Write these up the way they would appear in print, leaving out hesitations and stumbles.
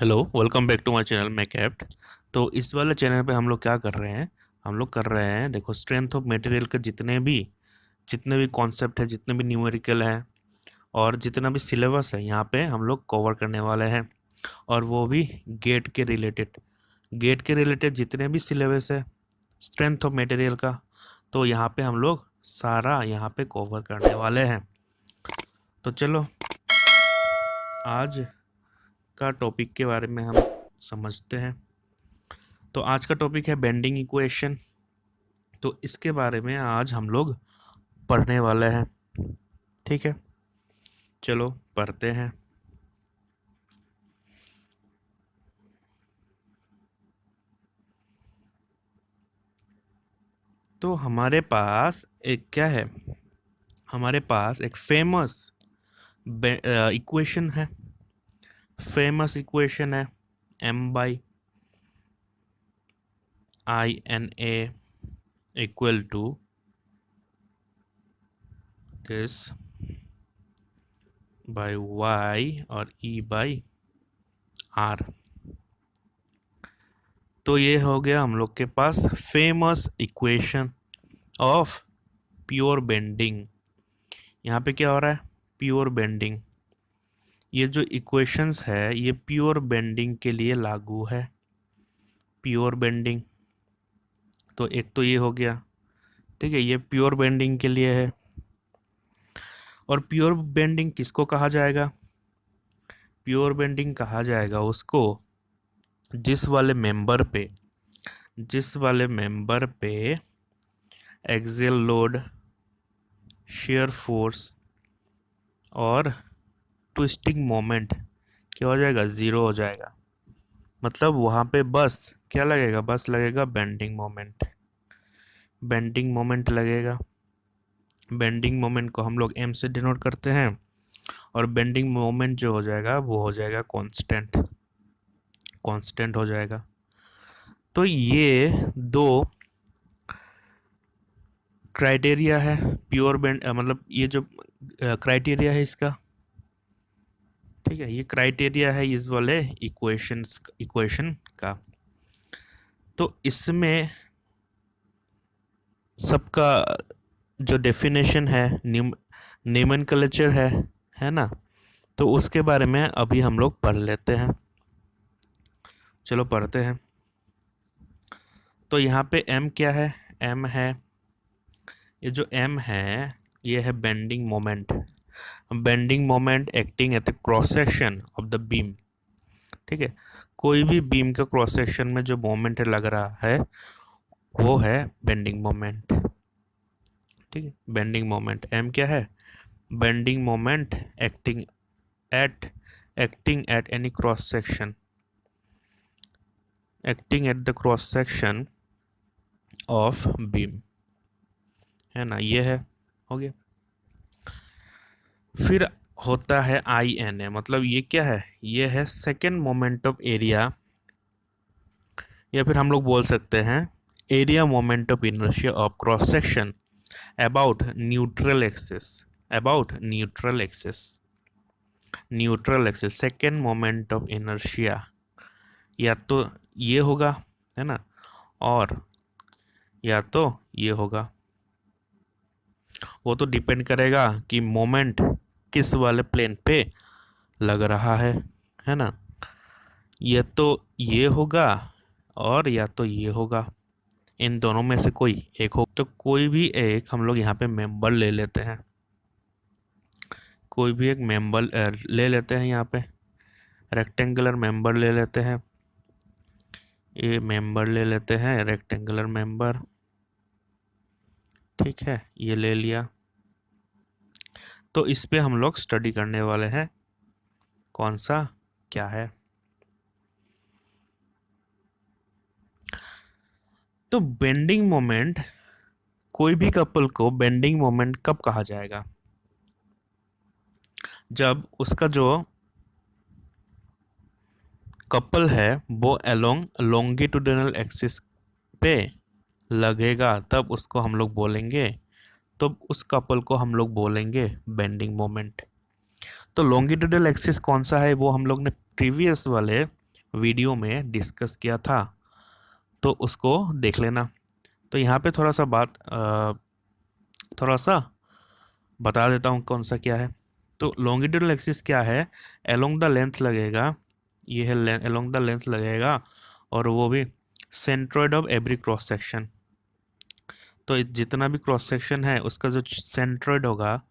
Hello, welcome back to my channel मैकेप्ट। तो इस वाले चैनल पे हम लोग क्या कर रहे हैं? हम लोग कर रहे हैं, देखो, स्ट्रेंथ ऑफ मटेरियल के जितने भी कॉन्सेप्ट है, जितने भी न्यूमेरिकल हैं और जितना भी सिलेबस है, यहाँ पे हम लोग कवर करने वाले हैं। और वो भी गेट के रिलेटेड जितने भी सिलेबस है स्ट्रेंथ ऑफ मटेरियल का, तो यहाँ पे हम लोग सारा यहाँ पे कवर करने वाले हैं। तो चलो आज का टॉपिक के बारे में हम समझते हैं। तो आज का टॉपिक है बेंडिंग इक्वेशन। तो इसके बारे में आज हम लोग पढ़ने वाले हैं। ठीक है, चलो पढ़ते हैं। तो हमारे पास एक क्या है, हमारे पास एक फेमस इक्वेशन है। फेमस इक्वेशन है M/INA equal to this by Y और E/R। तो ये हो गया हम लोग के पास famous equation of pure bending. यहाँ पे क्या हो रहा है? Pure bending. ये जो इक्वेशंस है ये प्योर बेंडिंग के लिए लागू है। प्योर बेंडिंग, तो एक तो ये हो गया, ठीक है, ये प्योर बेंडिंग के लिए है। और प्योर बेंडिंग किसको कहा जाएगा? प्योर बेंडिंग कहा जाएगा उसको जिस वाले मेंबर पे एक्सियल लोड, शेयर फोर्स और ट्विस्टिंग मोमेंट क्या हो जाएगा? ज़ीरो हो जाएगा। मतलब वहाँ पे बस क्या लगेगा? बस लगेगा बेंडिंग मोमेंट। बेंडिंग मोमेंट लगेगा। बेंडिंग मोमेंट को हम लोग m से डिनोट करते हैं और बेंडिंग मोमेंट जो हो जाएगा वो हो जाएगा कांस्टेंट हो जाएगा। तो ये दो क्राइटेरिया है प्योर बेंड, मतलब ये जो क्राइटेरिया है इसका, ठीक है, ये क्राइटेरिया है इस वाले इक्वेशन का। तो इसमें सबका जो डेफिनेशन है, नोमेनक्लेचर है ना, तो उसके बारे में अभी हम लोग पढ़ लेते हैं। चलो पढ़ते हैं। तो यहाँ पे m क्या है? m है, ये जो m है ये है bending moment acting at the cross section of the beam. ठीक है, कोई भी बीम का क्रॉस सेक्शन में जो मोमेंट लग रहा है वो है बेंडिंग मोमेंट। ठीक है, बेंडिंग मोमेंट m क्या है? Bending moment at acting at any cross section, acting at the cross section of beam, है ना, ये है, हो गया। फिर होता है INA, मतलब ये क्या है? ये है सेकेंड मोमेंट ऑफ एरिया, या फिर हम लोग बोल सकते हैं area moment of inertia of cross section about neutral axis second moment of inertia, या तो ये होगा, है ना, और या तो ये होगा। वो तो डिपेंड करेगा कि मोमेंट किस वाले प्लेन पे लग रहा है ना। ये तो ये होगा और या तो ये होगा, इन दोनों में से कोई एक हो। तो कोई भी एक हम लोग यहाँ पे मेंबर ले लेते हैं, कोई भी एक मेंबर ले लेते हैं, यहाँ पे रेक्टेंगुलर मेंबर ले लेते हैं, ये मेंबर ले लेते हैं रेक्टेंगुलर मेंबर। ठीक है, ये ले लिया। तो इस पे हम लोग स्टडी करने वाले हैं कौन सा क्या है। तो बेंडिंग मोमेंट, कोई भी कपल को बेंडिंग मोमेंट कब कहा जाएगा? जब उसका जो कपल है वो अलोंग लॉन्गिट्यूडिनल एक्सिस पे लगेगा, तब उसको हम लोग बोलेंगे, तो उस कपल को हम लोग बोलेंगे बेंडिंग मोमेंट। तो लॉन्गिट्यूडिनल एक्सिस कौन सा है वो हम लोग ने प्रीवियस वाले वीडियो में डिस्कस किया था, तो उसको देख लेना। तो यहाँ पे थोड़ा सा बता देता हूँ कौन सा क्या है। तो लॉन्गिट्यूडनल एक्सिस क्या है, अलोंग द लेंथ लगेगा, ये है अलोंग द लेंथ लगेगा, और वो भी centroid of every cross section. तो जितना भी क्रॉस सेक्शन है उसका जो सेंट्रोइड होगा,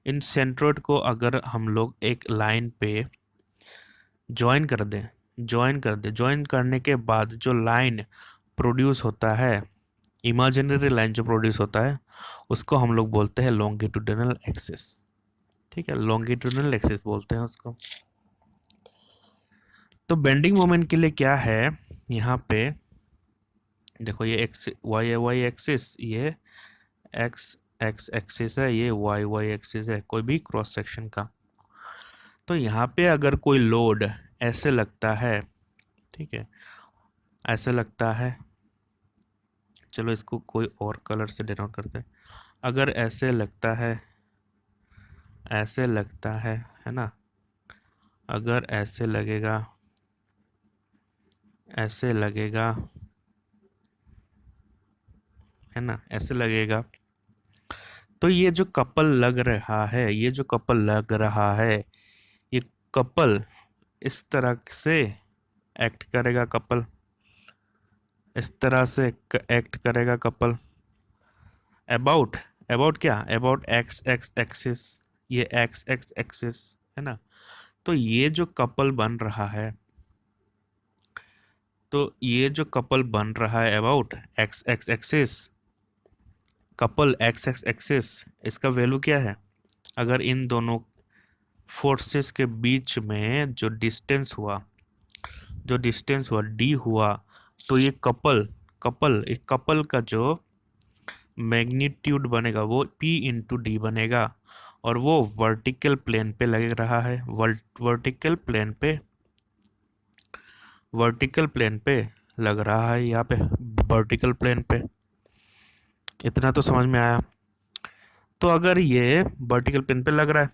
इन सेंट्रोइड को अगर हम लोग एक लाइन पे ज्वाइन करने के बाद जो लाइन प्रोड्यूस होता है, इमेजिनरी लाइन जो प्रोड्यूस होता है, उसको हम लोग बोलते हैं लॉन्गिट्यूडिनल एक्सिस। ठीक है, लॉन्गिट्यूडिनल एक्सिस बोलते हैं उसको। तो बेंडिंग मोमेंट के लिए क्या है, यहाँ पे देखो, ये एक्स वाई एक्सिस, ये एक्स एक्स एक्सिस है, ये वाई एक्सिस है कोई भी क्रॉस सेक्शन का। तो यहाँ पे अगर कोई लोड ऐसे लगता है, ठीक है, ऐसे लगता है, चलो इसको कोई और कलर से डिनोट करते हैं। अगर ऐसे लगता है ना, अगर ऐसे लगेगा, ऐसे लगेगा, है ना, ऐसे लगेगा, तो ये जो कपल लग रहा है, ये जो कपल लग रहा है, ये कपल इस तरह से एक्ट करेगा, कपल इस तरह से एक्ट करेगा कपल अबाउट अबाउट क्या, अबाउट एक्स एक्स एक्सिस, ये एक्स एक्स एक्सिस है ना। तो ये जो कपल बन रहा है, तो ये जो कपल बन रहा है about x x axis, couple x x axis, इसका वैल्यू क्या है, अगर इन दोनों फोर्सेस के बीच में जो डिस्टेंस हुआ डी हुआ, तो ये एक कपल का जो मैग्नीट्यूड बनेगा वो P इंटू डी बनेगा, और वो वर्टिकल प्लेन पे लग रहा है, वर्टिकल प्लेन पे लग रहा है, यहाँ पे वर्टिकल प्लेन पे। इतना तो समझ में आया। तो अगर ये वर्टिकल प्लेन पे लग रहा है,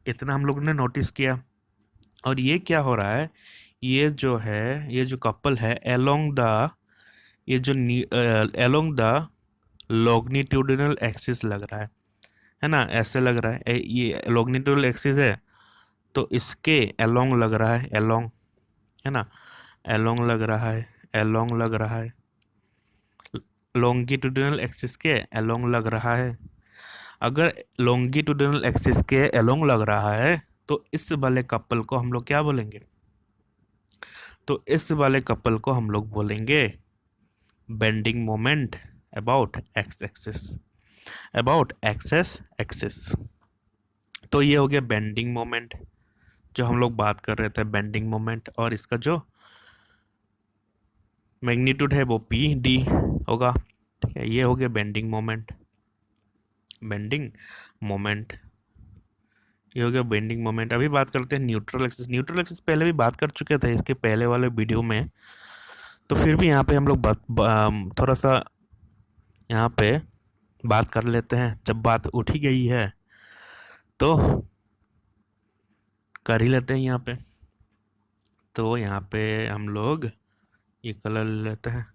इतना हम लोग ने नोटिस किया, और ये क्या हो रहा है, ये जो कपल है अलोंग द, ये जो अलोंग द लॉन्गिट्यूडिनल एक्सिस लग रहा है ना, ऐसे लग रहा है, ये लॉन्गिट्यूडिनल एक्सिस है, तो इसके अलोंग लग रहा है, अलोंग, है ना, अलोंग लग रहा है, अलोंग लग रहा है, लॉन्गिट्यूडिनल एक्सिस के अलोंग लग रहा है। अगर लॉन्गिट्यूडिनल एक्सिस के अलोंग लग रहा है, तो इस वाले कपल को हम लोग क्या बोलेंगे, तो इस वाले कपल को हम लोग बोलेंगे bending moment about X axis, about X X axis. तो ये हो गया बेंडिंग मोमेंट, जो हम लोग बात कर रहे थे, बेंडिंग मोमेंट, और इसका जो मैग्नीट्यूड है वो पी डी होगा। ठीक है, ये हो गया बेंडिंग मोमेंट, बेंडिंग मोमेंट, ये हो गया बेंडिंग मोमेंट। अभी बात करते हैं न्यूट्रल एक्सिस। न्यूट्रल एक्सिस पहले भी बात कर चुके थे इसके पहले वाले वीडियो में, तो फिर भी यहाँ पे हम लोग थोड़ा सा यहाँ पे बात कर लेते हैं, जब बात उठ ही गई है तो कर ही लेते हैं यहाँ पे। तो यहाँ पे हम लोग ये कलर ले लेते हैं।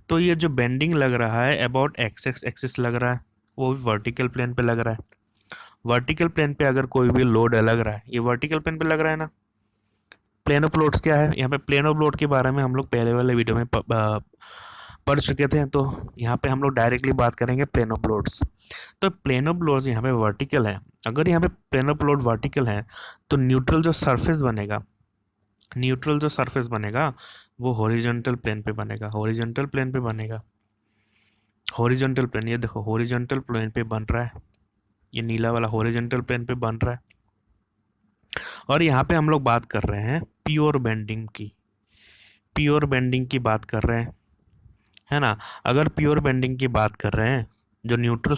तो ये जो बेंडिंग लग रहा है अबाउट एक्स एक्स एक्सिस लग रहा है, वो भी वर्टिकल प्लेन पे लग रहा है। वर्टिकल प्लेन पे अगर कोई भी लोड लग रहा है, ये वर्टिकल प्लेन पे लग रहा है ना। प्लेन ऑफ लोड्स क्या है, यहाँ पे प्लेन ऑफ लोड के बारे में हम लोग पहले वाले वीडियो में पढ़ चुके थे, तो यहाँ पे हम लोग डायरेक्टली बात करेंगे प्लेन ऑफ लोड्स। तो प्लेन ऑफ लोड्स यहाँ पे वर्टिकल है। अगर यहाँ पे प्लेन ऑफ लोड वर्टिकल है, तो न्यूट्रल जो सरफेस बनेगा वो हॉरिजॉन्टल प्लेन पे बनेगा, हॉरिजॉन्टल प्लेन, ये देखो हॉरिजॉन्टल प्लेन पे बन रहा है, ये नीला वाला हॉरिजॉन्टल प्लेन पे बन रहा है। और यहाँ पे हम लोग बात कर रहे हैं प्योर बेंडिंग की बात कर रहे हैं, है ना। अगर प्योर बेंडिंग की बात कर रहे हैं, जो न्यूट्रल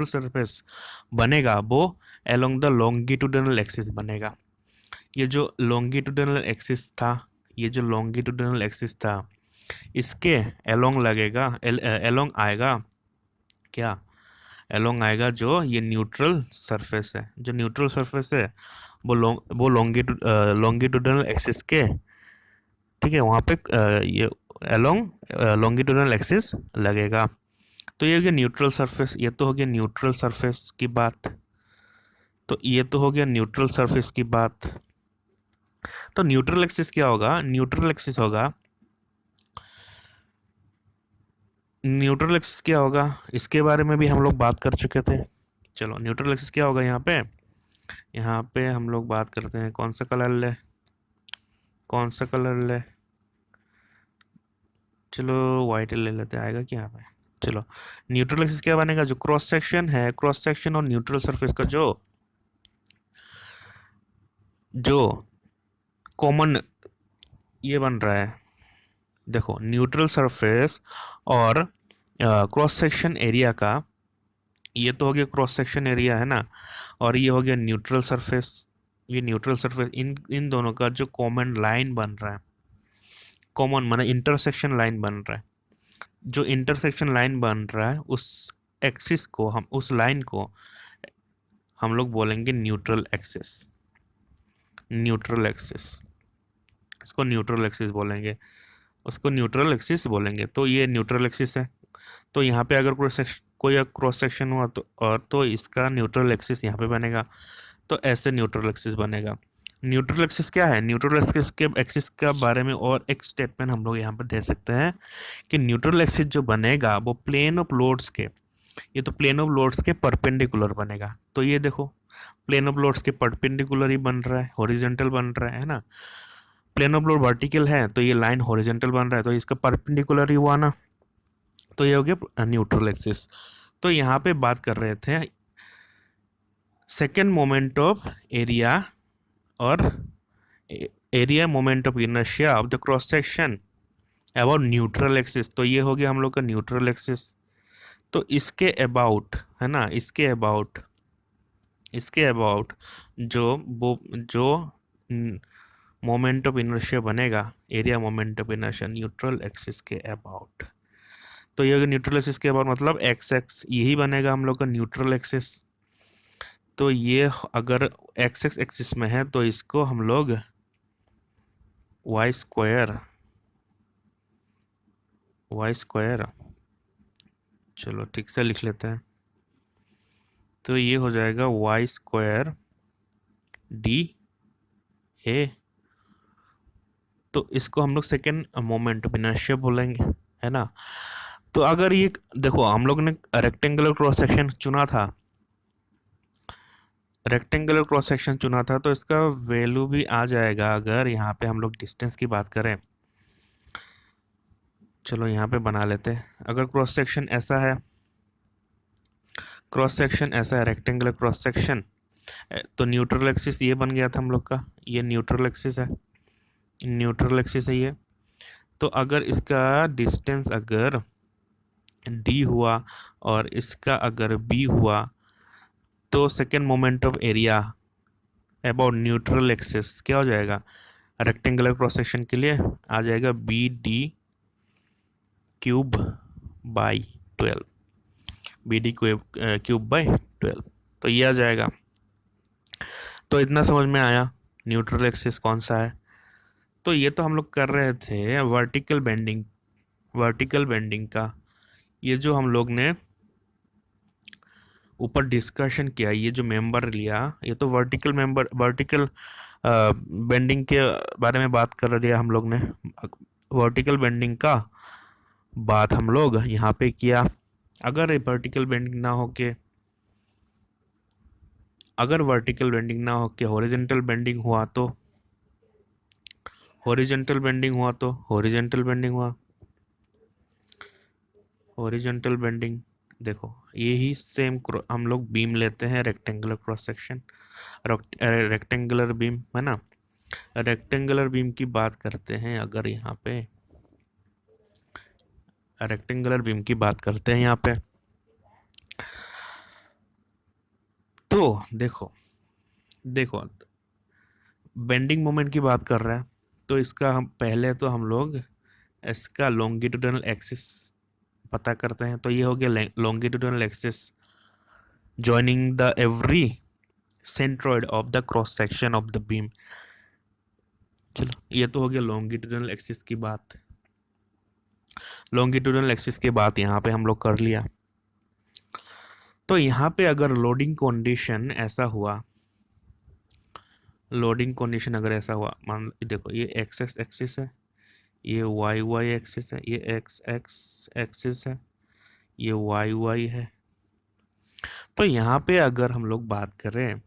सरफेस बनेगा वो अलोंग द लॉन्गिट्यूडिनल एक्सिस बनेगा। ये जो लॉन्गिट्यूडिनल एक्सिस था, इसके अलोंग लगेगा, अलोंग आएगा क्या, अलोंग आएगा जो ये न्यूट्रल सरफेस है, वो लॉन्गिट्यूडिनल एक्सिस के ठीक है, वहाँ पे ये अलोंग लॉन्गिट्यूडनल एक्सिस लगेगा। तो ये हो गया न्यूट्रल सरफेस, ये तो हो गया न्यूट्रल सरफेस की बात। तो ये तो हो गया न्यूट्रल सरफेस की बात। तो न्यूट्रल एक्सिस क्या होगा? न्यूट्रल एक्सिस होगा, न्यूट्रल एक्सिस क्या होगा इसके बारे में भी हम लोग बात कर चुके थे। चलो न्यूट्रल एक्सिस क्या होगा यहाँ पे हम लोग बात करते हैं। कौन सा कलर ले, कौन सा कलर ले? चलो वाइट ले लेते हैं, आएगा क्या यहाँ पे? चलो न्यूट्रल एक्सिस क्या बनेगा? जो क्रॉस सेक्शन है, क्रॉस सेक्शन और न्यूट्रल सरफेस का जो जो कॉमन ये बन रहा है, देखो न्यूट्रल सरफेस और क्रॉस सेक्शन एरिया का, ये तो हो गया क्रॉस सेक्शन एरिया है ना, और ये हो गया न्यूट्रल सरफेस। ये न्यूट्रल सरफेस, इन इन दोनों का जो कॉमन लाइन बन रहा है, कॉमन माने इंटरसेक्शन लाइन बन रहा है, जो इंटरसेक्शन लाइन बन रहा है उस एक्सिस को हम, उस लाइन को हम लोग बोलेंगे न्यूट्रल एक्सिस। न्यूट्रल एक्सिस, इसको न्यूट्रल एक्सिस बोलेंगे, उसको न्यूट्रल एक्सिस बोलेंगे। तो ये न्यूट्रल एक्सिस है। तो यहाँ पे अगर कोई क्रॉस सेक्शन हुआ तो इसका न्यूट्रल एक्सिस यहाँ पे बनेगा। तो ऐसे न्यूट्रल एक्सिस बनेगा। न्यूट्रल एक्सिस क्या है? न्यूट्रल एक्सिस के बारे में और एक स्टेटमेंट हम लोग यहाँ पर दे सकते हैं कि न्यूट्रल एक्सिस जो बनेगा वो प्लेन ऑफ लोड्स के, ये तो प्लेन ऑफ लोड्स के परपेंडिकुलर बनेगा। तो ये देखो प्लेन ऑफ लोड्स के परपेंडिकुलर ही बन रहा है, हॉरिजॉन्टल बन रहा है ना। प्लेन ऑफ लोड वर्टिकल है तो ये लाइन हॉरिजॉन्टल बन रहा है, तो इसका परपेंडिकुलर ही हुआ ना। तो ये हो गया न्यूट्रल एक्सिस। तो यहाँ पे बात कर रहे थे सेकेंड मोमेंट ऑफ एरिया और area moment of inertia of the cross section about neutral axis. तो ये हो गया हम लोग का न्यूट्रल एक्सिस। तो इसके अबाउट है ना, इसके अबाउट जो मोमेंट ऑफ इनर्शिया बनेगा, area moment of inertia neutral axis के अबाउट। तो ये न्यूट्रल एक्सिस के अबाउट मतलब एक्स एक्स यही बनेगा हम लोग का न्यूट्रल एक्सिस। तो ये अगर एक्स एक्स एक्सिस में है तो इसको हम लोग वाई स्क्वायर, चलो ठीक से लिख लेते हैं। तो ये हो जाएगा वाई स्क्वायर डी ए। तो इसको हम लोग सेकेंड मोमेंट ऑफ इनर्शिया बोलेंगे, है ना। तो अगर ये देखो हम लोग ने रेक्टेंगुलर क्रॉस सेक्शन चुना था, रेक्टेंगुलर क्रॉस सेक्शन चुना था, तो इसका वैल्यू भी आ जाएगा अगर यहाँ पे हम लोग डिस्टेंस की बात करें। चलो यहाँ पे बना लेते हैं। अगर क्रॉस सेक्शन ऐसा है, क्रॉस सेक्शन ऐसा है रेक्टेंगुलर क्रॉस सेक्शन, तो न्यूट्रल एक्सिस ये बन गया था हम लोग का, ये न्यूट्रल एक्सिस है, न्यूट्रल एक्सिस है ये। तो अगर इसका डिस्टेंस अगर d हुआ और इसका अगर b हुआ, तो second moment of area about neutral axis क्या हो जाएगा? रेक्टेंगुलर क्रॉस सेक्शन के लिए आ जाएगा B D cube by 12, B D cube by 12। तो ये आ जाएगा। तो इतना समझ में आया न्यूट्रल एक्सिस कौन सा है। तो ये तो हम लोग कर रहे थे वर्टिकल बेंडिंग का। ये जो हम लोग ने ऊपर डिस्कशन किया, ये जो मेंबर लिया, ये तो वर्टिकल बेंडिंग के बारे में बात कर लिया हम लोग ने। वर्टिकल बेंडिंग का बात हम लोग यहाँ पे किया। अगर वर्टिकल बेंडिंग ना हो के, अगर वर्टिकल बेंडिंग ना हो के हॉरिजॉन्टल बेंडिंग हुआ तो, हॉरिजॉन्टल बेंडिंग हुआ तो हॉरिजॉन्टल बेंडिंग हुआ, हॉरिजॉन्टल बेंडिंग देखो यही सेम हम लोग बीम लेते हैं, rectangular cross section, rectangular beam है ना। रेक्टेंगुलर बीम की बात करते हैं, अगर यहाँ पे रेक्टेंगुलर बीम की बात करते हैं यहाँ पे, तो देखो बेंडिंग मोमेंट की बात कर रहा है, तो इसका हम पहले तो हम लोग इसका लॉन्गिट्यूडनल एक्सिस पता करते हैं। तो ये हो गया longitudinal axis joining the every centroid of the cross section of the beam। चलो ये तो हो गया लॉन्गिट्यूडनल एक्सिस की बात। लॉन्गिट्यूडनल एक्सिस के बात यहाँ पे हम लोग कर लिया। तो यहाँ पे अगर लोडिंग कंडीशन ऐसा हुआ, लोडिंग कंडीशन अगर ऐसा हुआ, मान देखो ये एक्स एक्स एक्सिस है, ये वाई वाई एक्सिस है, ये एक्स एक्स एक्सिस है, ये वाई वाई है। तो यहाँ पे अगर हम लोग बात करें,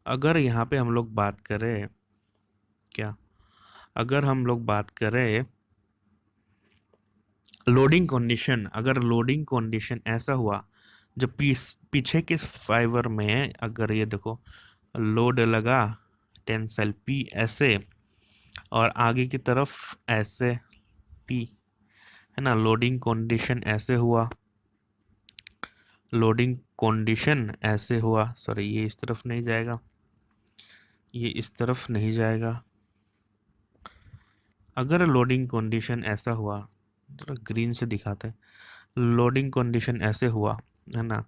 अगर यहाँ पे हम लोग बात करें क्या, अगर हम लोग बात करें लोडिंग कंडीशन, अगर लोडिंग कंडीशन ऐसा हुआ जो पीछे के फाइबर में अगर ये देखो लोड लगा टेंसाइल पी ऐसे और आगे की तरफ ऐसे पी, है ना, लोडिंग कंडीशन ऐसे हुआ, लोडिंग कंडीशन ऐसे हुआ, सॉरी ये इस तरफ नहीं जाएगा, ये इस तरफ नहीं जाएगा। अगर लोडिंग कंडीशन ऐसा हुआ, जरा ग्रीन से दिखाते हैं, लोडिंग कंडीशन ऐसे हुआ, है ना,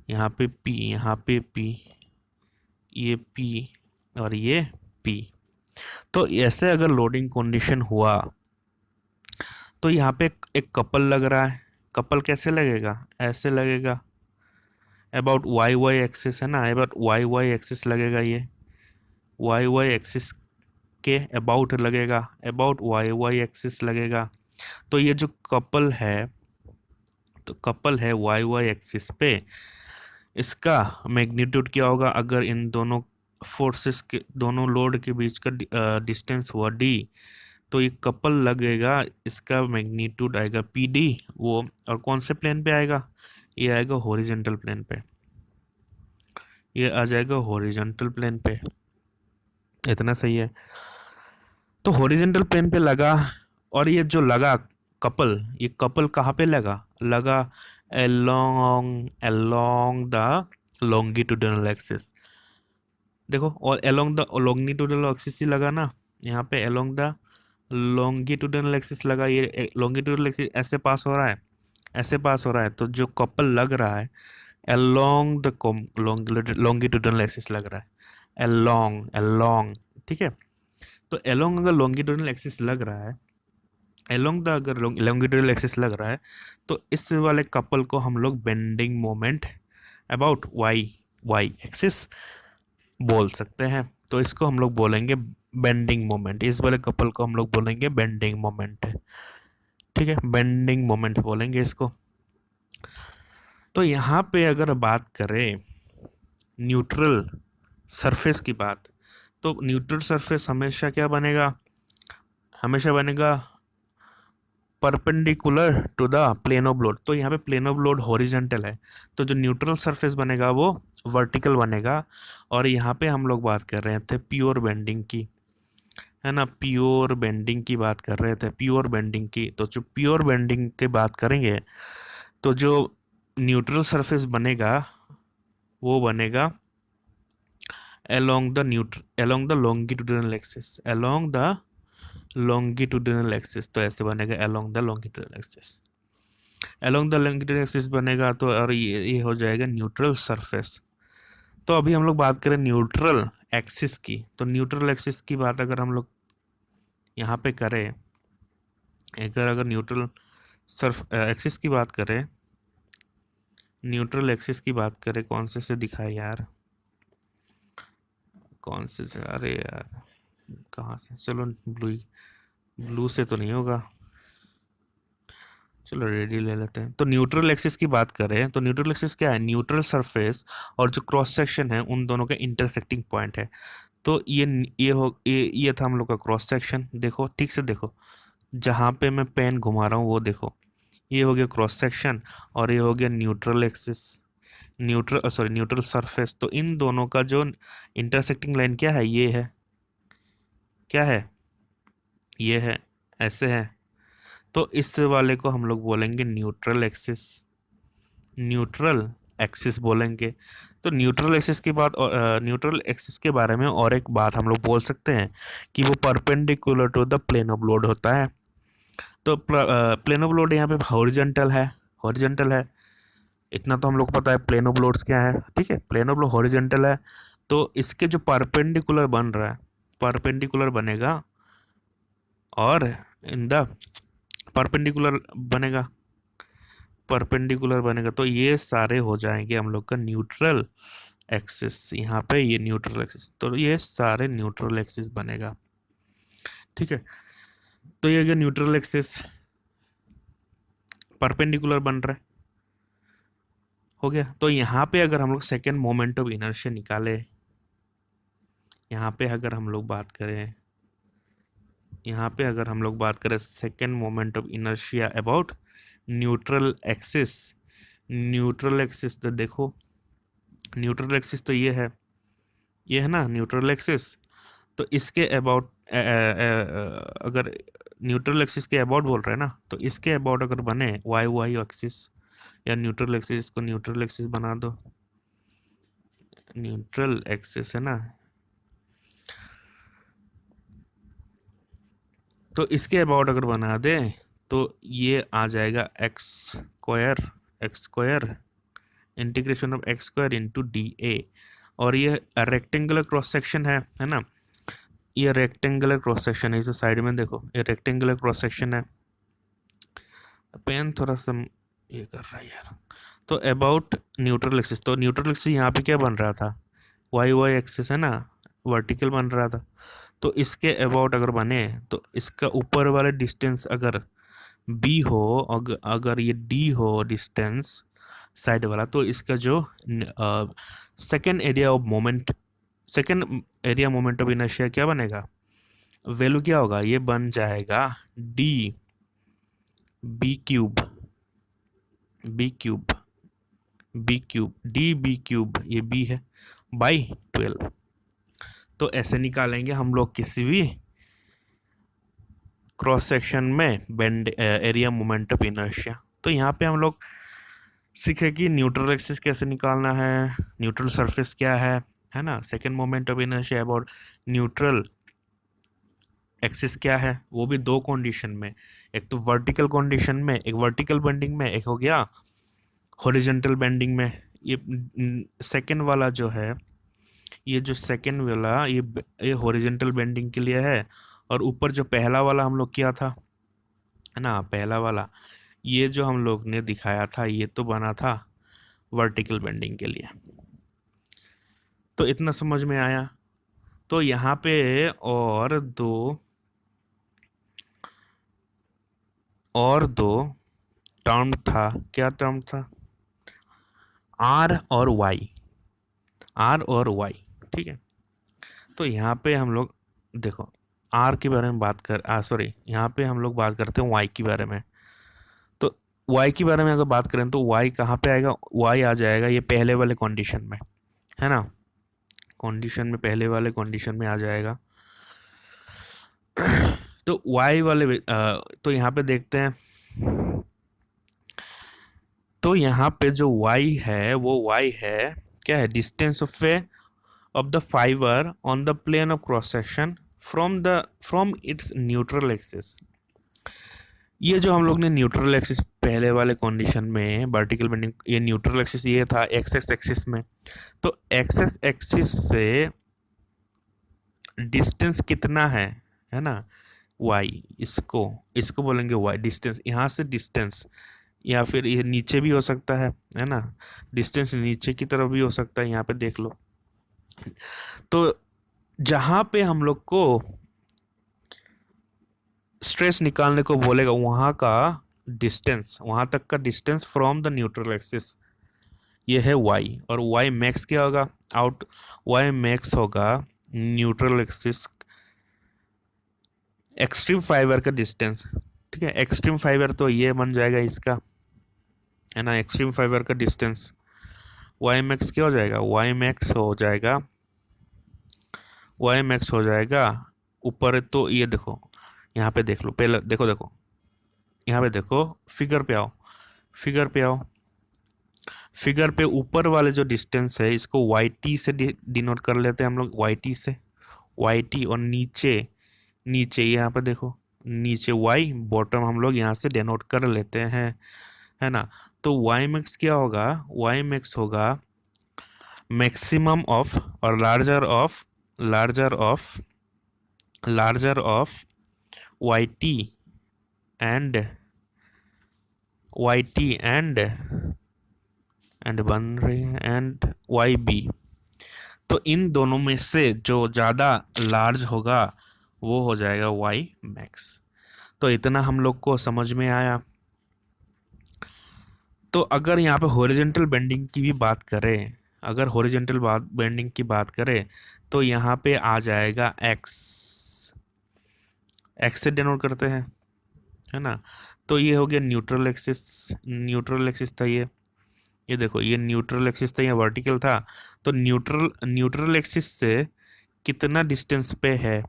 यहाँ पे पी, यहाँ पे पी, ये पी और ये पी। तो ऐसे अगर लोडिंग कंडीशन हुआ तो यहाँ पे एक कपल लग रहा है। कपल कैसे लगेगा, ऐसे लगेगा, अबाउट वाई वाई एक्सिस है ना, अबाउट वाई वाई एक्सिस लगेगा, ये वाई वाई एक्सिस के अबाउट लगेगा, अबाउट वाई वाई एक्सिस लगेगा। तो ये जो कपल है, तो कपल है वाई वाई एक्सिस पे, इसका मैग्नीट्यूड क्या होगा, अगर इन दोनों फोर्सेस के, दोनों लोड के बीच का डिस्टेंस हुआ डी, तो ये कपल लगेगा, इसका मैग्नीट्यूड आएगा पी डी, वो और कौन से प्लेन पे आएगा, ये आएगा हॉरिजॉन्टल प्लेन पे, ये आ जाएगा हॉरिजॉन्टल प्लेन पे। इतना सही है। तो हॉरिजॉन्टल प्लेन पे लगा, और ये जो लगा कपल, ये कपल कहाँ पे लगा, लगा along along the longitudinal axis. देखो, और along द longitudinal एक्सिस ही लगा ना, यहाँ पे along द longitudinal एक्सिस लगा, ये longitudinal एक्सिस ऐसे पास हो रहा है, ऐसे पास हो रहा है, तो जो कपल लग रहा है along द longitudinal एक्सिस लग रहा है, along along, ठीक है। तो along अगर longitudinal एक्सिस लग रहा है, along द अगर longitudinal एक्सिस लग रहा है, तो इस वाले कपल को हम लोग bending moment about Y Y axis बोल सकते हैं। तो इसको हम लोग बोलेंगे बेंडिंग मोमेंट, इस वाले कपल को हम लोग बोलेंगे बेंडिंग मोमेंट, ठीक है, बेंडिंग मोमेंट बोलेंगे इसको। तो यहाँ पे अगर बात करें न्यूट्रल सरफेस की बात, तो न्यूट्रल सरफेस हमेशा क्या बनेगा, हमेशा बनेगा perpendicular to the plane of load. तो यहाँ पे प्लेन ऑफ लोड हॉरिजॉन्टल है, तो जो न्यूट्रल सरफेस बनेगा वो वर्टिकल बनेगा। और यहाँ पे हम लोग बात कर रहे थे प्योर बेंडिंग की, है ना, प्योर बेंडिंग की बात कर रहे थे, प्योर बेंडिंग की। तो जो प्योर बेंडिंग की बात करेंगे, तो जो न्यूट्रल सरफेस बनेगा वो बनेगा along the along the longitudinal axis, along the longitudinal axis। तो ऐसे बनेगा along the longitudinal axis, along the longitudinal axis बनेगा। तो और ये हो जाएगा न्यूट्रल सरफेस। तो अभी हम लोग बात करें न्यूट्रल एक्सिस की, तो न्यूट्रल एक्सिस की बात अगर हम लोग यहाँ पे करें, अगर न्यूट्रल सर्फ एक्सिस की बात करें, न्यूट्रल एक्सिस की बात करें, कौन से दिखाए यार, कौन से अरे यार कहाँ से, चलो ब्लू, ब्लू से तो नहीं होगा, चलो रेडी ले लेते हैं। तो न्यूट्रल एक्सिस की बात करें, तो न्यूट्रल एक्सिस क्या है, न्यूट्रल सरफेस और जो क्रॉस सेक्शन है उन दोनों का इंटरसेक्टिंग पॉइंट है। तो ये था हम लोग का क्रॉस सेक्शन। देखो ठीक से देखो, जहाँ पे मैं पेन घुमा रहा हूँ वो देखो, ये हो गया क्रॉस सेक्शन और ये हो गया न्यूट्रल एक्सिस, न्यूट्रल सरफेस। तो इन दोनों का जो इंटरसेक्टिंग लाइन क्या है, ये है, क्या है, ये है, ऐसे है। तो इस वाले को हम लोग बोलेंगे न्यूट्रल एक्सिस, न्यूट्रल एक्सिस बोलेंगे। तो न्यूट्रल एक्सिस की बात, न्यूट्रल एक्सिस के बारे में और एक बात हम लोग बोल सकते हैं कि वो perpendicular to the plane of load होता है। तो प्लेन ऑफ लोड यहाँ पे हॉरिजॉन्टल है, हॉरिजॉन्टल है, इतना तो हम लोग को पता है प्लेन ऑफ लोड्स क्या है, ठीक है, प्लेन ऑफ लोड हॉरिजॉन्टल है। तो इसके जो परपेंडिकुलर बन रहा है, परपेंडिकुलर बनेगा और इन द परपेंडिकुलर बनेगा तो ये सारे हो जाएंगे हम लोग का न्यूट्रल एक्सिस। यहाँ पे ये न्यूट्रल एक्सिस, तो ये सारे न्यूट्रल एक्सिस बनेगा। ठीक है, तो ये अगर न्यूट्रल एक्सिस परपेंडिकुलर बन रहा है, हो गया। तो यहाँ पे अगर हम लोग सेकेंड मोमेंट ऑफ इनर्शिया निकाले, यहाँ पे अगर हम लोग बात करें, second moment of inertia about neutral axis तो देखो, न्यूट्रल एक्सिस तो ये है ना न्यूट्रल एक्सिस। तो इसके अबाउट अगर न्यूट्रल एक्सिस के अबाउट बोल रहे हैं ना, तो इसके अबाउट अगर बने वाई एक्सिस या न्यूट्रल एक्सिस को न्यूट्रल एक्सिस बना दो, न्यूट्रल एक्सिस है ना, तो इसके अबाउट अगर बना दे तो ये आ जाएगा x square integration of x square into D A. और ये रेक्टेंगुलर क्रॉस सेक्शन है ना, ये रेक्टेंगुलर क्रॉस सेक्शन है, इसे साइड में देखो, ये रेक्टेंगुलर क्रॉस सेक्शन है। पेन थोड़ा सा ये कर रहा है यार। तो अबाउट न्यूट्रल एक्सिस, तो न्यूट्रल एक्सिस यहाँ पे क्या बन रहा था, वाई एक्सिस है ना, वर्टिकल बन रहा था। तो इसके अबाउट अगर बने तो इसका ऊपर वाला डिस्टेंस अगर बी हो, अगर ये डी हो डिस्टेंस साइड वाला, तो इसका जो second area of moment of inertia क्या बनेगा, वैल्यू क्या होगा, ये बन जाएगा डी बी क्यूब ये बी है बाई 12। तो ऐसे निकालेंगे हम लोग किसी भी क्रॉस सेक्शन में bend area moment of inertia. तो यहाँ पे हम लोग सीखे कि न्यूट्रल एक्सिस कैसे निकालना है, न्यूट्रल सरफेस क्या है ना, second moment of inertia about neutral axis क्या है, वो भी दो कंडीशन में, एक तो वर्टिकल कंडीशन में, एक वर्टिकल बेंडिंग में, एक हो गया हॉरिजॉन्टल बेंडिंग में। ये सेकेंड वाला जो है, ये जो सेकेंड वाला ये हॉरिजॉन्टल बेंडिंग के लिए है। और ऊपर जो पहला वाला हम लोग किया था है ना, पहला वाला ये जो हम लोग ने दिखाया था, ये तो बना था वर्टिकल बेंडिंग के लिए। तो इतना समझ में आया। तो यहाँ पे और दो टर्म था, क्या टर्म था, आर और वाई। ठीक है, तो यहाँ पे हम लोग देखो आर के बारे में यहाँ पे हम लोग बात करते हैं वाई के बारे में। तो वाई के बारे में अगर बात करें तो वाई कहाँ पे आएगा, वाई आ जाएगा ये पहले वाले कंडीशन में, है ना, पहले वाले कंडीशन में आ जाएगा। तो वाई वाले तो यहाँ पे देखते हैं, तो यहाँ पे जो y है वो y है क्या है, distance of the fibre on the plane of cross section from its neutral axis. ये जो हम लोग ने न्यूट्रल एक्सिस पहले वाले कंडीशन में वर्टिकल बेंडिंग, ये न्यूट्रल एक्सिस ये था एक्स एक्सिस में। तो एक्स एक्सिस से डिस्टेंस कितना है ना, y, इसको बोलेंगे y डिस्टेंस, यहाँ से डिस्टेंस, या फिर ये नीचे भी हो सकता है ना, डिस्टेंस नीचे की तरफ भी हो सकता है, यहाँ पे देख लो। तो जहाँ पे हम लोग को स्ट्रेस निकालने को बोलेगा वहाँ का डिस्टेंस, वहाँ तक का distance from the neutral axis ये है y। और y मैक्स क्या होगा, y मैक्स होगा न्यूट्रल एक्सिस एक्सट्रीम फाइबर का डिस्टेंस। ठीक है, एक्सट्रीम फाइबर तो ये बन जाएगा इसका, है ना, एक्सट्रीम फाइबर का डिस्टेंस y मैक्स क्या हो जाएगा, y मैक्स हो जाएगा ऊपर। तो ये देखो यहाँ पे देख लो, पहले देखो यहाँ पे देखो, फिगर पे आओ, फिगर पे ऊपर वाले जो डिस्टेंस है इसको yt से डिनोट कर लेते हैं हम लोग, yt से, yt। और नीचे यहाँ पे देखो, नीचे y, बॉटम हम लोग यहाँ से डिनोट कर लेते हैं, है ना। तो y मैक्स क्या होगा, y मैक्स होगा मैक्सिमम ऑफ और larger of larger of Y T and बन रही है एंड वाई बी। तो इन दोनों में से जो ज़्यादा लार्ज होगा वो हो जाएगा वाई मैक्स। तो इतना हम लोग को समझ में आया। तो अगर यहाँ पे हॉरिजॉन्टल बेंडिंग की भी बात करें, अगर हॉरिजॉन्टल बेंडिंग की बात करें तो यहाँ पे आ जाएगा एक्स। एक्स से डिनोट करते हैं, है ना। तो ये हो गया न्यूट्रल एक्सिस। न्यूट्रल एक्सिस था ये देखो, ये न्यूट्रल एक्सिस था, ये वर्टिकल था। तो न्यूट्रल एक्सिस से कितना डिस्टेंस पे है,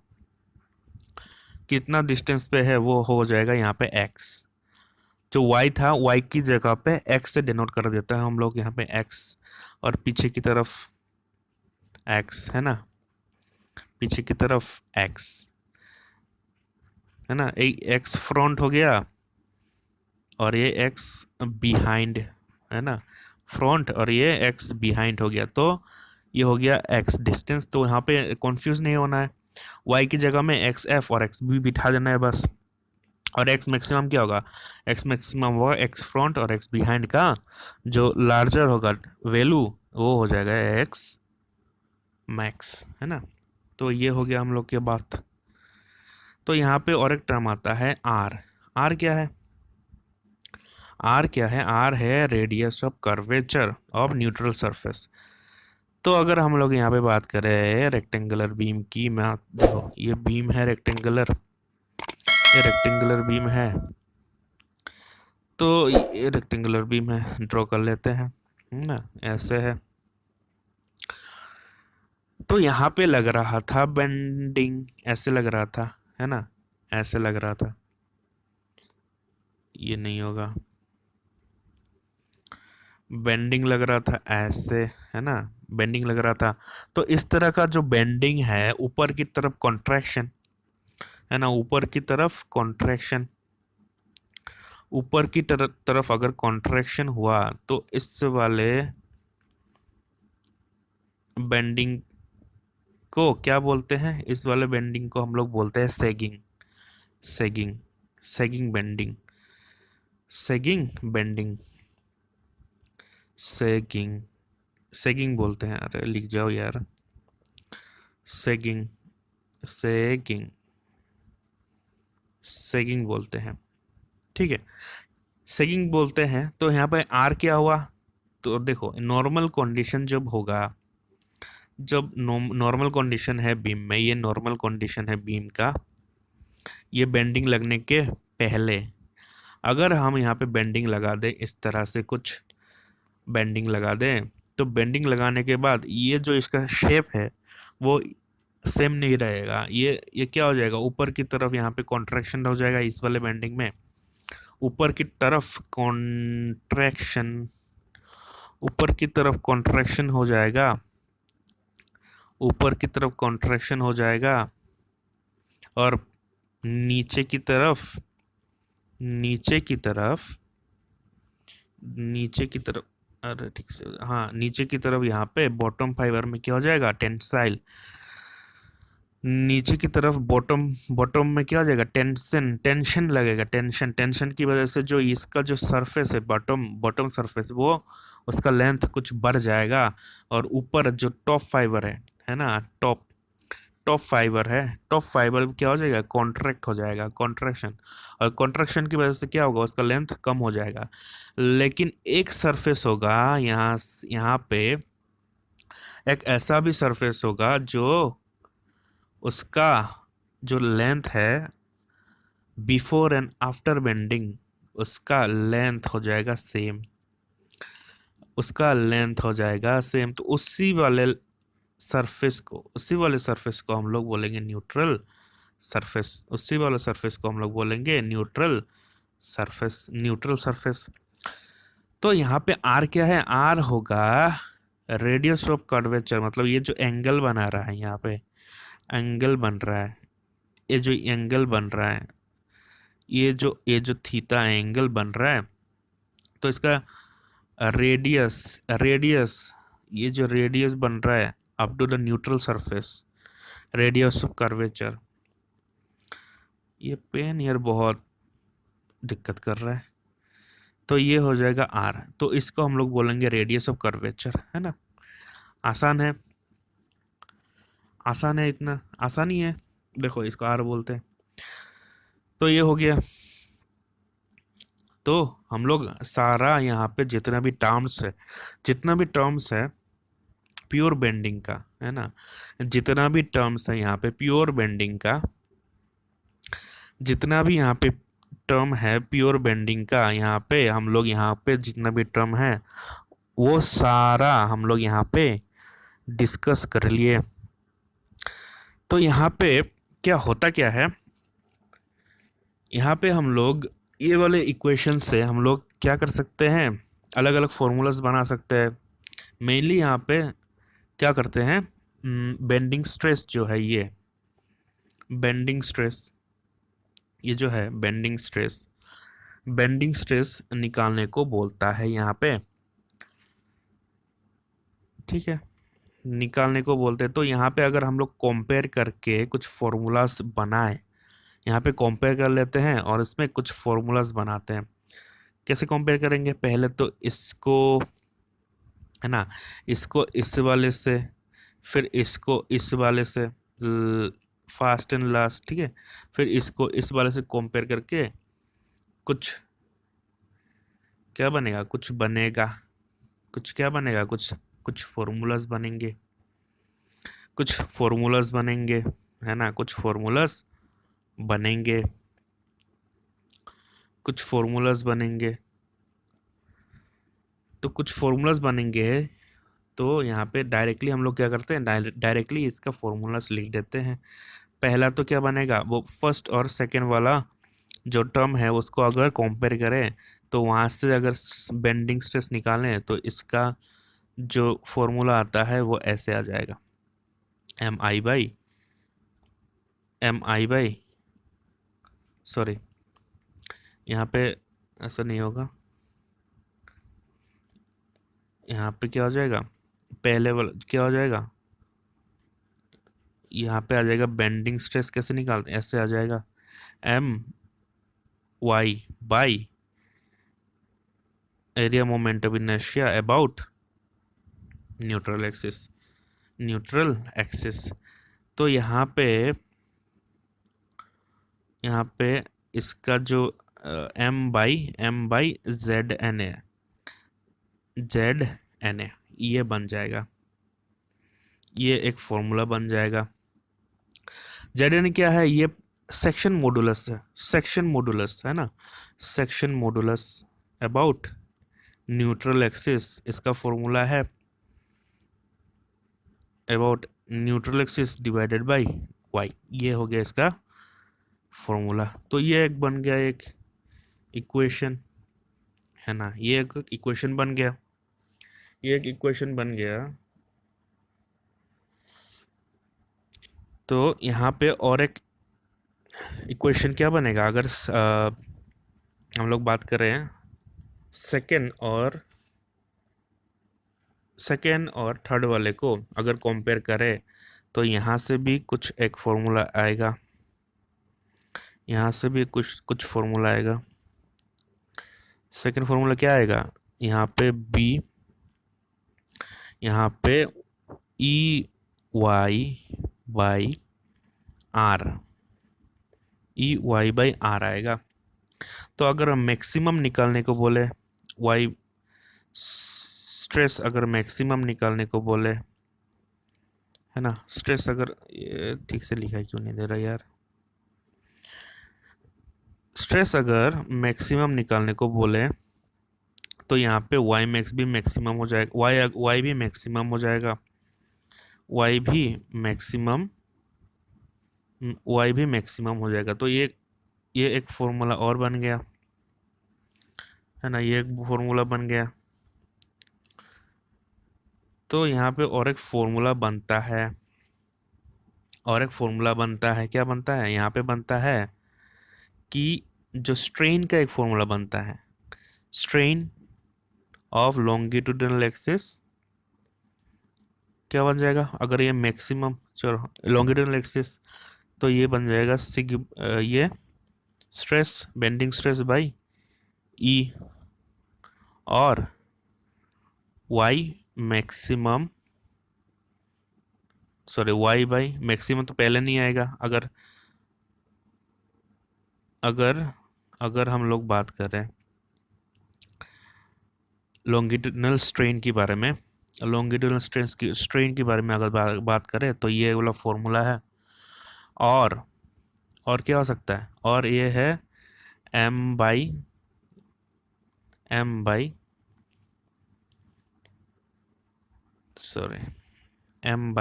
कितना डिस्टेंस पे है वो हो जाएगा यहाँ पे एक्स। जो y था, y की जगह पे x से डिनोट कर देता है हम लोग यहाँ पे x, और पीछे की तरफ x, है ना, पीछे की तरफ x, है ना। एक x फ्रंट हो गया और ये x बिहाइंड, है ना, फ्रंट, और ये x बिहाइंड हो गया। तो ये हो गया x डिस्टेंस। तो यहाँ पे कंफ्यूज नहीं होना है, y की जगह में एक्स एफ और एक्स बी बिठा देना है बस। और एक्स मैक्सिमम क्या होगा, एक्स मैक्सिमम होगा एक्स फ्रंट और एक्स बिहाइंड का जो लार्जर होगा वैल्यू वो हो जाएगा एक्स मैक्स, है ना। तो ये हो गया हम लोग की बात। तो यहाँ पे और एक टर्म आता है आर। आर क्या है, आर क्या है, आर है radius of curvature of neutral surface. तो अगर हम लोग यहाँ पे बात करें रेक्टेंगुलर बीम की, मैं देखो ये बीम है रेक्टेंगुलर, ये रेक्टेंगुलर बीम है। तो ये रेक्टेंगुलर बीम है, ड्रॉ कर लेते हैं, ना, ऐसे है। तो यहाँ पे लग रहा था बेंडिंग, ऐसे लग रहा था, है ना, ऐसे लग रहा था, ये नहीं होगा, बेंडिंग लग रहा था ऐसे, है ना, बेंडिंग लग रहा था। तो इस तरह का जो बेंडिंग है, ऊपर की तरफ कॉन्ट्रैक्शन, है ना, ऊपर की तरफ कॉन्ट्रैक्शन, ऊपर की तरफ अगर कॉन्ट्रैक्शन हुआ तो इस वाले बेंडिंग को क्या बोलते हैं, इस वाले बेंडिंग को हम लोग बोलते हैं sagging. Sagging, sagging bending, sagging bending, sagging, sagging बोलते हैं। अरे लिख जाओ यार, सेगिंग, सेगिंग, सेगिंग बोलते हैं, ठीक है, सेगिंग बोलते हैं। तो यहाँ पे आर क्या हुआ, तो देखो नॉर्मल कंडीशन जब होगा, जब नॉर्मल कंडीशन है बीम में, ये नॉर्मल कंडीशन है बीम का, ये बेंडिंग लगने के पहले अगर हम यहाँ पे बेंडिंग लगा दें, इस तरह से कुछ बेंडिंग लगा दें, तो बेंडिंग लगाने के बाद ये जो इसका शेप है वो सेम नहीं रहेगा। ये क्या हो जाएगा, ऊपर की तरफ यहाँ पे कॉन्ट्रैक्शन हो जाएगा इस वाले बेंडिंग में, ऊपर की तरफ कॉन्ट्रैक्शन, ऊपर की तरफ कॉन्ट्रैक्शन हो जाएगा, ऊपर की तरफ कॉन्ट्रैक्शन हो जाएगा, और नीचे की तरफ, नीचे की तरफ, नीचे की तरफ, अरे ठीक से, हाँ, नीचे की तरफ यहाँ पे बॉटम फाइबर में क्या हो जाएगा, टेंसाइल। नीचे की तरफ बॉटम, बॉटम में क्या हो जाएगा, टेंशन, टेंशन लगेगा, टेंशन, टेंशन की वजह से जो इसका जो सरफेस है, बॉटम बॉटम सरफेस, वो उसका लेंथ कुछ बढ़ जाएगा। और ऊपर जो टॉप फाइबर है ना, टॉप टॉप फाइबर है, टॉप फाइबर क्या हो जाएगा, कॉन्ट्रैक्ट हो जाएगा, कॉन्ट्रैक्शन। और कॉन्ट्रैक्शन की वजह से क्या होगा, उसका लेंथ कम हो जाएगा। लेकिन एक सरफेस होगा यहाँ पे, एक ऐसा भी सरफेस होगा जो उसका जो लेंथ है बिफोर एंड आफ्टर बेंडिंग, उसका लेंथ हो जाएगा सेम, उसका लेंथ हो जाएगा सेम। तो उसी वाले सरफेस को, उसी वाले सरफेस को हम लोग बोलेंगे न्यूट्रल सरफेस, उसी वाले सरफेस को हम लोग बोलेंगे न्यूट्रल सरफेस, न्यूट्रल सरफेस। तो यहाँ पे आर क्या है, आर होगा रेडियस ऑफ कर्वेचर, मतलब ये जो एंगल बना रहा है, यहाँ पे एंगल बन रहा है, ये जो एंगल बन रहा है, ये जो थीटा एंगल बन रहा है, तो इसका रेडियस, रेडियस, ये जो रेडियस बन रहा है up to the neutral surface, radius of curvature, ये पेन यार बहुत दिक्कत कर रहा है। तो ये हो जाएगा आर, तो इसको हम लोग बोलेंगे रेडियस ऑफ कर्वेचर, है ना। आसान है, आसान है, इतना आसान ही है। देखो इसको आर बोलते हैं। तो ये हो गया। तो हम लोग सारा यहाँ पे जितना भी टर्म्स है, जितना भी टर्म्स है प्योर बेंडिंग का, है ना, जितना भी टर्म्स है यहाँ पे प्योर बेंडिंग का, जितना भी यहाँ पे टर्म है प्योर बेंडिंग का, यहाँ पे हम लोग यहाँ पे जितना भी टर्म है वो सारा हम लोग यहाँ पे डिस्कस कर लिए। तो यहाँ पे क्या होता क्या है, यहाँ पे हम लोग ये वाले इक्वेशन से हम लोग क्या कर सकते हैं, अलग अलग फॉर्मूलाज बना सकते हैं। मेनली यहाँ पे क्या करते हैं, बेंडिंग स्ट्रेस जो है, ये बेंडिंग स्ट्रेस, ये जो है बेंडिंग स्ट्रेस, बेंडिंग स्ट्रेस निकालने को बोलता है यहाँ पे, ठीक है, निकालने को बोलते हैं। तो यहाँ पे अगर हम लोग कंपेयर करके कुछ फॉर्मूलाज बनाए, यहाँ पे कंपेयर कर लेते हैं और इसमें कुछ फॉर्मूलाज बनाते हैं। कैसे कंपेयर करेंगे, पहले तो इसको, है ना, इसको इस वाले से, फिर इसको इस वाले से, फास्ट एंड लास्ट, ठीक है, फिर इसको इस वाले से कंपेयर करके कुछ क्या बनेगा, कुछ बनेगा, कुछ क्या बनेगा, कुछ कुछ फॉर्मूलाज बनेंगे, कुछ फॉर्मूलाज बनेंगे, है ना, कुछ फॉर्मूलाज बनेंगे, कुछ फॉर्मूलाज बनेंगे। तो कुछ फॉर्मूलाज बनेंगे, तो यहाँ पे डायरेक्टली हम लोग क्या करते हैं, डायरेक्टली इसका फॉर्मूलाज लिख देते हैं। पहला तो क्या बनेगा, वो फर्स्ट और सेकेंड वाला जो टर्म है उसको अगर कंपेयर करें तो वहाँ से अगर बेंडिंग स्ट्रेस निकालें तो इसका जो फॉर्मूला आता है वो ऐसे आ जाएगा, एम आई बाई सॉरी, यहाँ पे ऐसा नहीं होगा, यहाँ पे क्या हो जाएगा, पहले वाला क्या हो जाएगा, यहाँ पे आ जाएगा बेंडिंग स्ट्रेस कैसे निकालते हैं, ऐसे आ जाएगा M Y by area moment of inertia about neutral axis, neutral axis. तो यहाँ पे इसका जो M by Z N A ये बन जाएगा, ये एक फॉर्मूला बन जाएगा। जेड एन क्या है, ये सेक्शन मॉडुलस है, सेक्शन मॉडुलस है ना, section modulus about neutral axis, इसका फॉर्मूला है about neutral axis divided by Y, ये हो गया इसका फॉर्मूला। तो ये एक बन गया, एक इक्वेशन, है ना, ये एक इक्वेशन बन गया, ये एक इक्वेशन बन गया। तो यहाँ पे और एक इक्वेशन क्या बनेगा, अगर हम लोग बात कर रहे हैं सेकेंड और थर्ड वाले को अगर कंपेयर करें तो यहाँ से भी कुछ एक फॉर्मूला आएगा, यहाँ से भी कुछ कुछ फॉर्मूला आएगा। सेकेंड फॉर्मूला क्या आएगा, यहाँ पे बी, यहाँ पे E Y by R, E Y by R आएगा। तो अगर हम मैक्सिमम निकालने को बोले, वाई स्ट्रेस अगर मैक्सिमम निकालने को बोले, है ना, स्ट्रेस अगर, ये ठीक से लिखा क्यों नहीं दे रहा यार, स्ट्रेस अगर मैक्सिमम निकालने को बोले तो यहाँ पे वाई मैक्स भी मैक्सिमम हो जाएगा, वाई भी मैक्सिमम हो जाएगा, वाई भी मैक्सिमम, वाई भी मैक्सिमम हो जाएगा। तो ये एक फॉर्मूला और बन गया, है ना, ये एक फॉर्मूला बन गया। तो यहाँ पे और एक फॉर्मूला बनता है, और एक फॉर्मूला बनता है, क्या बनता है, यहाँ पे बनता है कि जो स्ट्रेन का एक फॉर्मूला बनता है, स्ट्रेन ऑफ लॉन्गिट्यूडिनल एक्सिस, क्या बन जाएगा, अगर ये मैक्सिमम, चलो लॉन्गिट्यूडिनल एक्सिस, तो ये बन जाएगा ये stress, bending stress by E, और Y maximum, sorry Y by maximum तो पहले नहीं आएगा। अगर अगर अगर हम लोग बात करें लॉन्गिट्यूडनल स्ट्रेन के बारे में, लॉन्गिट्यूडनल स्ट्रेन के बारे में अगर बात करें तो ये वाला फॉर्मूला है। और क्या हो सकता है, और ये है m by sorry m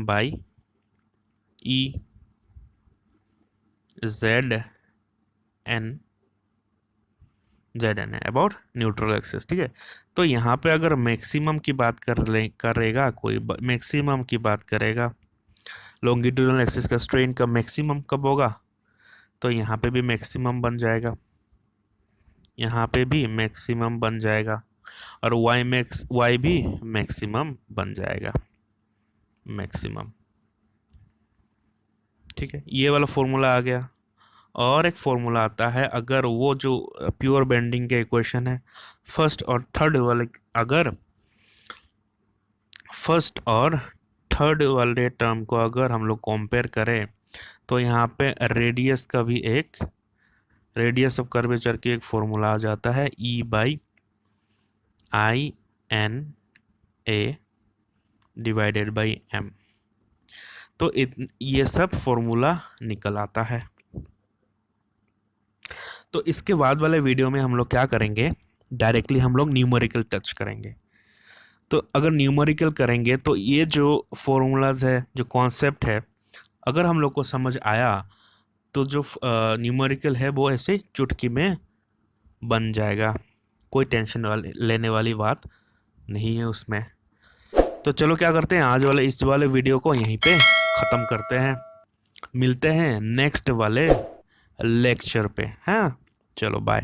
by E Z N है अबाउट न्यूट्रल एक्सिस। ठीक है, तो यहाँ पे अगर मैक्सिमम की बात करेगा कोई, मैक्सिमम की बात करेगा लॉन्गिट्यूडनल एक्सिस का स्ट्रेन का मैक्सिमम कब होगा, तो यहाँ पे भी मैक्सिमम बन जाएगा, यहाँ पे भी मैक्सिमम बन जाएगा, और वाई भी मैक्सिमम बन जाएगा, मैक्सिमम। ठीक है, ये वाला फॉर्मूला आ गया। और एक फॉर्मूला आता है, अगर वो जो प्योर बेंडिंग के इक्वेशन है फर्स्ट और थर्ड वाले, अगर फर्स्ट और थर्ड वाले टर्म को अगर हम लोग कंपेयर करें तो यहाँ पे रेडियस का भी एक, रेडियस ऑफ कर्वेचर की एक फॉर्मूला आ जाता है E/INA डिवाइडेड बाई m। तो ये सब फॉर्मूला निकल आता है। तो इसके बाद वाले वीडियो में हम लोग क्या करेंगे, डायरेक्टली हम लोग न्यूमेरिकल टच करेंगे। तो अगर न्यूमेरिकल करेंगे तो ये जो फॉर्मूलाज है, जो कॉन्सेप्ट है, अगर हम लोग को समझ आया तो जो न्यूमेरिकल है वो ऐसे चुटकी में बन जाएगा, कोई टेंशन लेने वाली बात नहीं है उसमें। तो चलो क्या करते हैं, आज वाले इस वाले वीडियो को यहीं पे ख़त्म करते हैं, मिलते हैं नेक्स्ट वाले लेक्चर पे। हाँ, चलो बाय।